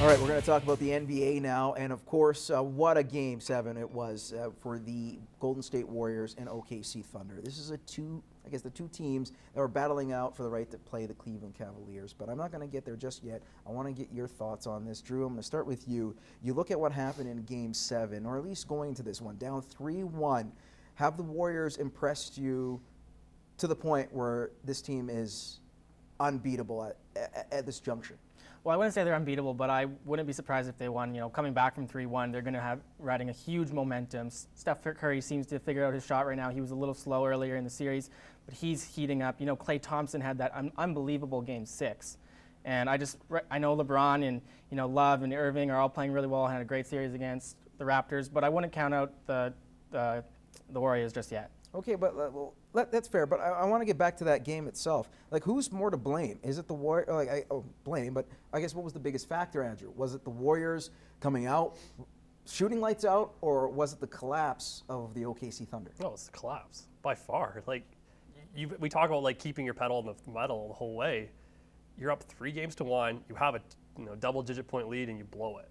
All right, we're going to talk about the NBA now, and of course, what a Game 7 it was for the Golden State Warriors and OKC Thunder. This is the two teams that were battling out for the right to play the Cleveland Cavaliers, but I'm not going to get there just yet. I want to get your thoughts on this. Drew, I'm going to start with you. You look at what happened in Game 7, or at least going into this one, down 3-1. Have the Warriors impressed you to the point where this team is unbeatable at this juncture? Well, I wouldn't say they're unbeatable, but I wouldn't be surprised if they won. You know, coming back from 3-1, they're going to have riding a huge momentum. Steph Curry seems to have figured out his shot right now. He was a little slow earlier in the series, but he's heating up. You know, Klay Thompson had that unbelievable Game 6. And I know LeBron and, you know, Love and Irving are all playing really well and had a great series against the Raptors, but I wouldn't count out the Warriors just yet. Okay, but that's fair. But I want to get back to that game itself. Like, who's more to blame? Is it the Warriors? Blame, but I guess what was the biggest factor, Andrew? Was it the Warriors coming out, shooting lights out, or was it the collapse of the OKC Thunder? No, it's the collapse by far. Like, we talk about like keeping your pedal on the metal the whole way. You're up 3-1. You have a double-digit point lead and you blow it.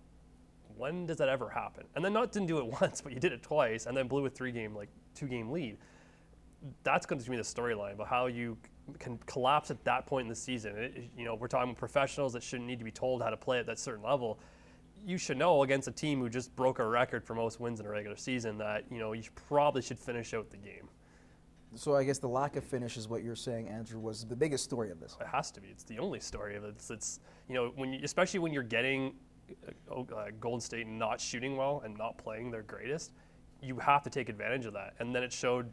When does that ever happen? And then didn't do it once, but you did it twice, and then blew a 2-game lead. That's going to be the storyline about how you can collapse at that point in the season. We're talking professionals that shouldn't need to be told how to play at that certain level. You should know against a team who just broke a record for most wins in a regular season that you probably should finish out the game. So I guess the lack of finish is what you're saying, Andrew, was the biggest story of this. It has to be. It's the only story of it. It's especially when you're getting Golden State not shooting well and not playing their greatest, you have to take advantage of that. And then it showed.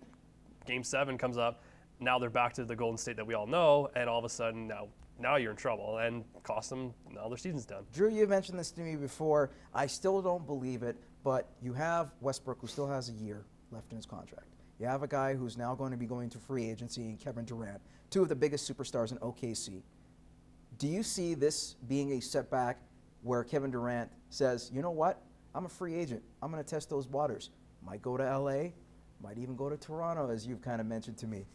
Game 7 comes up. Now they're back to the Golden State that we all know, and all of a sudden now you're in trouble and cost them. Now their season's done. Drew, you mentioned this to me before. I still don't believe it, but you have Westbrook, who still has a year left in his contract. You have a guy who's now going to be going to free agency, and Kevin Durant, two of the biggest superstars in OKC. Do you see this being a setback where Kevin Durant says, you know what, I'm a free agent. I'm going to test those waters. Might go to L.A., might even go to Toronto, as you've kind of mentioned to me.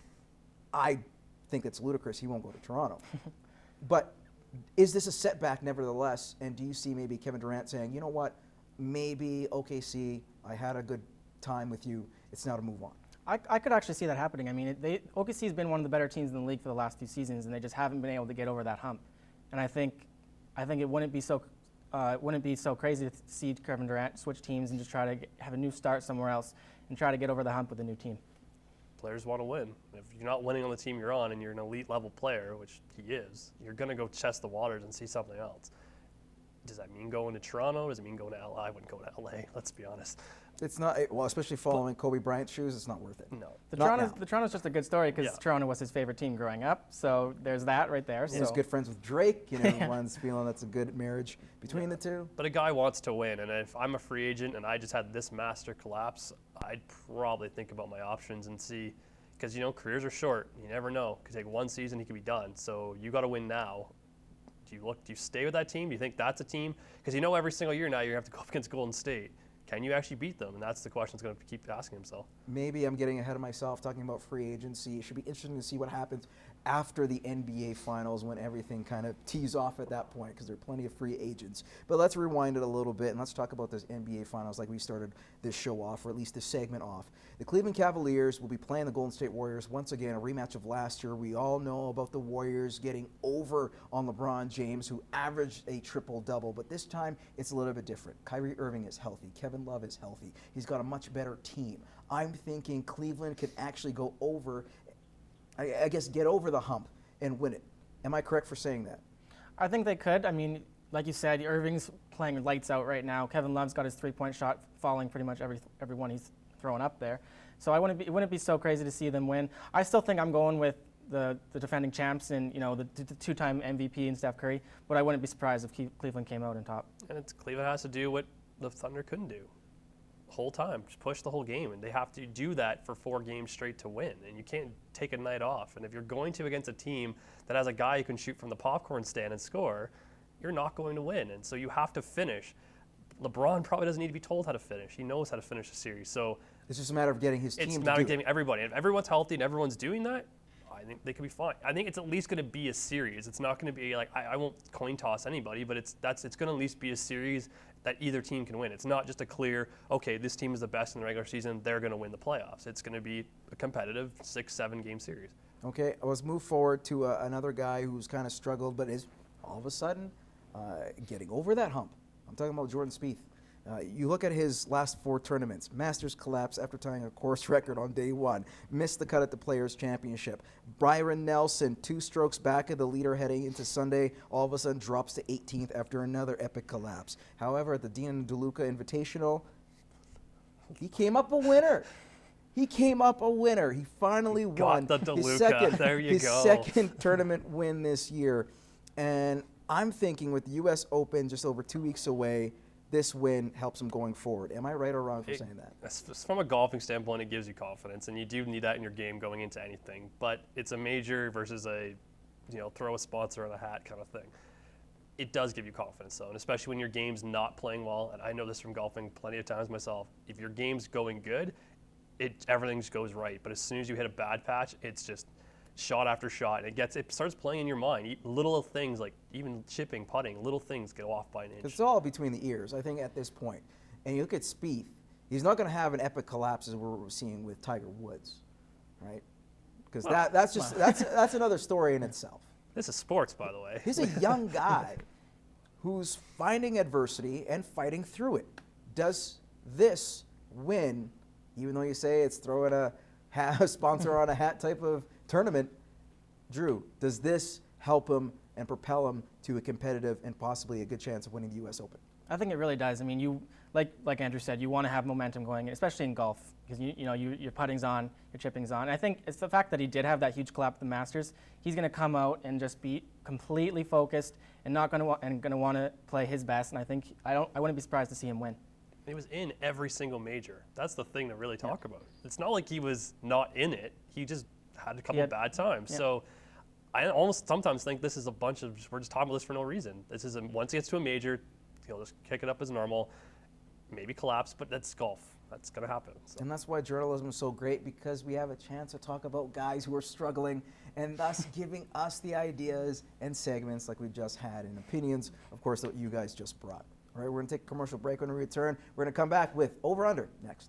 I think it's ludicrous he won't go to Toronto. But is this a setback nevertheless? And do you see maybe Kevin Durant saying, you know what, maybe OKC, I had a good time with you. It's now to move on. I could actually see that happening. I mean, OKC has been one of the better teams in the league for the last 2 seasons, and they just haven't been able to get over that hump. And I think it wouldn't be so crazy to see Kevin Durant switch teams and just try to have a new start somewhere else and try to get over the hump with a new team. Players want to win. If you're not winning on the team you're on and you're an elite level player, which he is, you're going to go test the waters and see something else. Does that mean going to Toronto? Does it mean going to LA? I wouldn't go to LA, let's be honest. It's not, well, especially following Kobe Bryant's shoes, it's not worth it. No. The Toronto's just a good story because Toronto was his favorite team growing up. So there's that right there. He's good friends with Drake. One's feeling that's a good marriage between the two. But a guy wants to win, and if I'm a free agent and I just had this master collapse, I'd probably think about my options and see, because careers are short. You never know. It could take one season, he could be done. So you got to win now. Do you stay with that team? Do you think that's a team? Because every single year now you have to go up against Golden State. Can you actually beat them? And that's the question he's going to keep asking himself. Maybe I'm getting ahead of myself talking about free agency. It should be interesting to see what happens after the NBA Finals when everything kind of tees off at that point, because there are plenty of free agents. But let's rewind it a little bit and let's talk about this NBA Finals like we started this show off, or at least this segment off. The Cleveland Cavaliers will be playing the Golden State Warriors once again, a rematch of last year. We all know about the Warriors getting over on LeBron James, who averaged a triple-double, but this time it's a little bit different. Kyrie Irving is healthy. Kevin Love is healthy. He's got a much better team. I'm thinking Cleveland could actually go over, I guess, get over the hump and win it. Am I correct for saying that? I think they could. I mean, like you said, Irving's playing lights out right now. Kevin Love's got his three-point shot falling pretty much every one he's throwing up there. So it wouldn't be so crazy to see them win. I still think I'm going with the defending champs and the two-time MVP and Steph Curry, but I wouldn't be surprised if Cleveland came out on top. And Cleveland has to do what the Thunder couldn't do the whole time, just push the whole game, and they have to do that for 4 games straight to win, and you can't take a night off. And if you're going to against a team that has a guy who can shoot from the popcorn stand and score, you're not going to win, and so you have to finish. LeBron probably doesn't need to be told how to finish. He knows how to finish a series. So it's just a matter of getting his team. It's a matter of getting everybody. If everyone's healthy and everyone's doing that, I think they could be fine. I think it's at least going to be a series. It's not going to be like I won't coin toss anybody, but it's going to at least be a series that either team can win. It's not just a clear, okay, this team is the best in the regular season, they're going to win the playoffs. It's going to be a competitive 6-7 game series. Okay, let's move forward to another guy who's kind of struggled, but is all of a sudden getting over that hump. I'm talking about Jordan Spieth. You look at his last 4 tournaments. Masters collapse after tying a course record on day 1. Missed the cut at the Players' Championship. Byron Nelson, 2 strokes back of the leader heading into Sunday, all of a sudden drops to 18th after another epic collapse. However, at the Dean DeLuca Invitational, he came up a winner. He came up a winner. He finally won the DeLuca. his second tournament win this year. And I'm thinking with the U.S. Open just over 2 weeks away, this win helps him going forward. Am I right or wrong for saying that? From a golfing standpoint, it gives you confidence, and you do need that in your game going into anything. But it's a major versus a, throw a sponsor on a hat kind of thing. It does give you confidence, though, and especially when your game's not playing well. And I know this from golfing plenty of times myself. If your game's going good, everything just goes right. But as soon as you hit a bad patch, it's just shot after shot, and it starts playing in your mind. Little things like even chipping, putting, little things go off by an inch. It's all between the ears, I think, at this point. And you look at Spieth, he's not going to have an epic collapse as we're seeing with Tiger Woods, right? Because that's another story in itself. This is sports, by the way. He's a young guy who's finding adversity and fighting through it. Does this win, even though you say it's throwing a sponsor on a hat type of tournament, Drew, does this help him and propel him to a competitive and possibly a good chance of winning the U.S. Open? I think it really does. I mean, you like Andrew said, you want to have momentum going, especially in golf, because your putting's on, your chipping's on. And I think it's the fact that he did have that huge collapse at the Masters. He's going to come out and just be completely focused and not going to want to play his best. And I wouldn't be surprised to see him win. He was in every single major. That's the thing to really talk about. It's not like he was not in it. He just had a couple of bad times. Yeah. So I almost sometimes think this is a bunch of, we're just talking about this for no reason. This is once he gets to a major, he'll just kick it up as normal, maybe collapse, but that's golf. That's going to happen. So. And that's why journalism is so great, because we have a chance to talk about guys who are struggling and thus giving us the ideas and segments like we just had and opinions, of course, that you guys just brought. All right, we're going to take a commercial break. When we return, we're going to come back with Over Under next.